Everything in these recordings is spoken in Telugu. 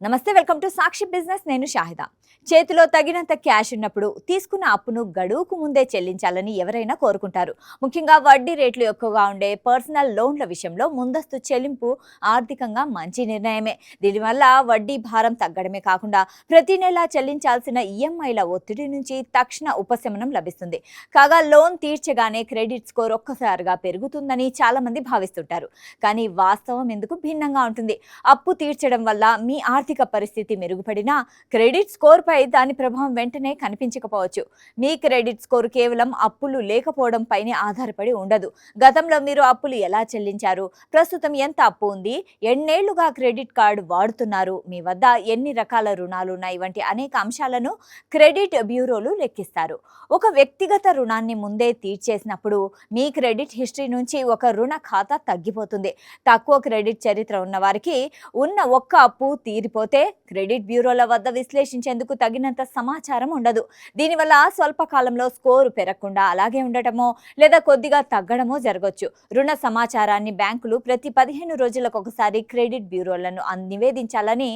నమస్తే, వెల్కమ్ టు సాక్షి బిజినెస్. నేను షాహిదా. చేతిలో తగినంత క్యాష్ ఉన్నప్పుడు తీసుకున్న అప్పును గడువుకు ముందే చెల్లించాలని ఎవరైనా కోరుకుంటారు. ముఖ్యంగా వడ్డీ రేట్లు ఎక్కువగా ఉండే పర్సనల్ లోన్ల విషయంలో ముందస్తు చెల్లింపు ఆర్థికంగా మంచి నిర్ణయమే. దీనివల్ల వడ్డీ భారం తగ్గడమే కాకుండా ప్రతి నెలా చెల్లించాల్సిన ఈఎంఐల ఒత్తిడి నుంచి తక్షణ ఉపశమనం లభిస్తుంది. కాగా లోన్ తీర్చగానే క్రెడిట్ స్కోర్ ఒక్కసారిగా పెరుగుతుందని చాలా మంది భావిస్తుంటారు. కానీ వాస్తవం ఎందుకు భిన్నంగా ఉంటుంది. అప్పు తీర్చడం వల్ల మీ ఆర్థిక పరిస్థితి మెరుగుపడినా క్రెడిట్ స్కోర్ పై దాని ప్రభావం వెంటనే కనిపించకపోవచ్చు. మీ క్రెడిట్ స్కోర్ కేవలం అప్పులు లేకపోవడం పైనే ఆధారపడి ఉండదు. గతంలో మీరు అప్పులు ఎలా చెల్లించారు, ప్రస్తుతం ఎంత అప్పు ఉంది, ఎన్నేళ్లుగా క్రెడిట్ కార్డు వాడుతున్నారు, మీ వద్ద ఎన్ని రకాల రుణాలు ఉన్నాయి వంటి అనేక అంశాలను క్రెడిట్ బ్యూరోలు లెక్కిస్తారు. ఒక వ్యక్తిగత రుణాన్ని ముందే తీర్చేసినప్పుడు మీ క్రెడిట్ హిస్టరీ నుంచి ఒక రుణ ఖాతా తగ్గిపోతుంది. తక్కువ క్రెడిట్ చరిత్ర ఉన్న వారికి ఉన్న ఒక్క అప్పు తీరిపోతే క్రెడిట్ బ్యూరోల వద్ద విశ్లేషించేందుకు తగినంత సమాచారం ఉండదు. దీనివల్ల స్వల్ప కాలంలో స్కోరు పెరగకుండా అలాగే ఉండటమో లేదా కొద్దిగా తగ్గడమో జరగవచ్చు. రుణ సమాచారాన్ని బ్యాంకులు ప్రతి 15 రోజులకు ఒకసారి క్రెడిట్ బ్యూరోలను నివేదించాలని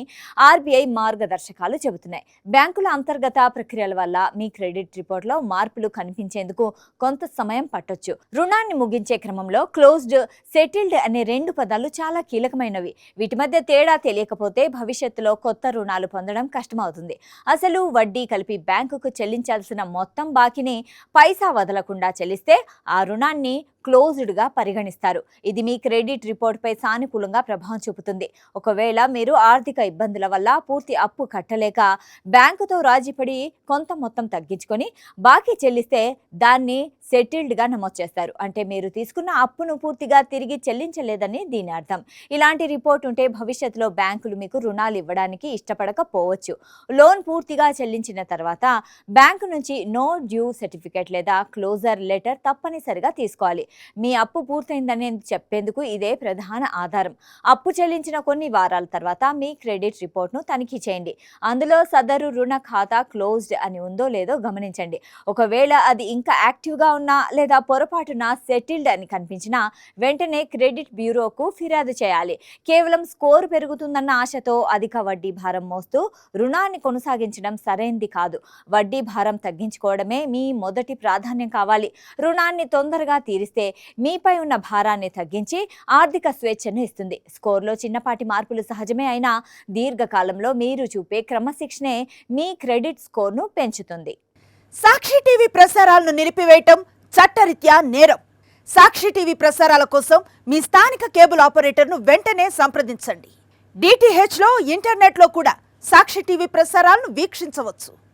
ఆర్బీఐ మార్గదర్శకాలు చెబుతున్నాయి. బ్యాంకుల అంతర్గత ప్రక్రియల వల్ల మీ క్రెడిట్ రిపోర్ట్లో మార్పులు కనిపించేందుకు కొంత సమయం పట్టొచ్చు. రుణాన్ని ముగించే క్రమంలో క్లోజ్డ్, సెటిల్డ్ అనే 2 పదాలు చాలా కీలకమైనవి. వీటి మధ్య తేడా తెలియకపోతే భవిష్యత్తులో కొత్త రుణాలు పొందడం కష్టమవుతుంది. అసలు వడ్డీ కలిపి బ్యాంకుకు చెల్లించాల్సిన మొత్తం బాకీని పైసా వదలకుండా చెల్లిస్తే ఆ రుణాన్ని క్లోజ్డ్గా పరిగణిస్తారు. ఇది మీ క్రెడిట్ రిపోర్ట్పై సానుకూలంగా ప్రభావం చూపుతుంది. ఒకవేళ మీరు ఆర్థిక ఇబ్బందుల వల్ల పూర్తి అప్పు కట్టలేక బ్యాంకుతో రాజీపడి కొంత మొత్తం తగ్గించుకొని బాకీ చెల్లిస్తే దాన్ని సెటిల్డ్గా నమోదు చేస్తారు. అంటే మీరు తీసుకున్న అప్పును పూర్తిగా తిరిగి చెల్లించలేదని దీని అర్థం. ఇలాంటి రిపోర్ట్ ఉంటే భవిష్యత్తులో బ్యాంకులు మీకు రుణాలు ఇవ్వడానికి ఇష్టపడకపోవచ్చు. లోన్ పూర్తిగా చెల్లించిన తర్వాత బ్యాంకు నుంచి నో డ్యూ సర్టిఫికేట్ లేదా క్లోజర్ లెటర్ తప్పనిసరిగా తీసుకోవాలి. మీ అప్పు పూర్తయిందని చెప్పేందుకు ఇదే ప్రధాన ఆధారం. అప్పు చెల్లించిన కొన్ని వారాల తర్వాత మీ క్రెడిట్ రిపోర్ట్ను తనిఖీ చేయండి. అందులో సదరు రుణ ఖాతా క్లోజ్డ్ అని ఉందో లేదో గమనించండి. ఒకవేళ అది ఇంకా యాక్టివ్గా ఉన్నా లేదా పొరపాటున సెటిల్డ్ అని కనిపించినా వెంటనే క్రెడిట్ బ్యూరోకు ఫిర్యాదు చేయాలి. కేవలం స్కోర్ పెరుగుతుందన్న ఆశతో అధిక వడ్డీ భారం మోస్తూ రుణాన్ని కొనసాగించడం సరైంది కాదు. వడ్డీ భారం తగ్గించుకోవడమే మీ మొదటి ప్రాధాన్యం కావాలి. రుణాన్ని తొందరగా తీరిస్తే మీపై ఉన్న భారాన్ని తగ్గించి ఆర్థిక స్వేచ్ఛను ఇస్తుంది. స్కోర్లో చిన్నపాటి మార్పులు సహజమే అయినా దీర్ఘకాలంలో మీరు చూపే క్రమశిక్షణే మీ క్రెడిట్ స్కోర్ను పెంచుతుంది. సాక్షి టీవీ ప్రసారాలను నిలిపివేయటం చట్టరీత్యా నేరం. సాక్షి టీవీ ప్రసారాల కోసం మీ స్థానిక కేబుల్ ఆపరేటర్ను వెంటనే సంప్రదించండి. డిటిహెచ్లో, ఇంటర్నెట్లో కూడా సాక్షి టీవీ ప్రసారాలను వీక్షించవచ్చు.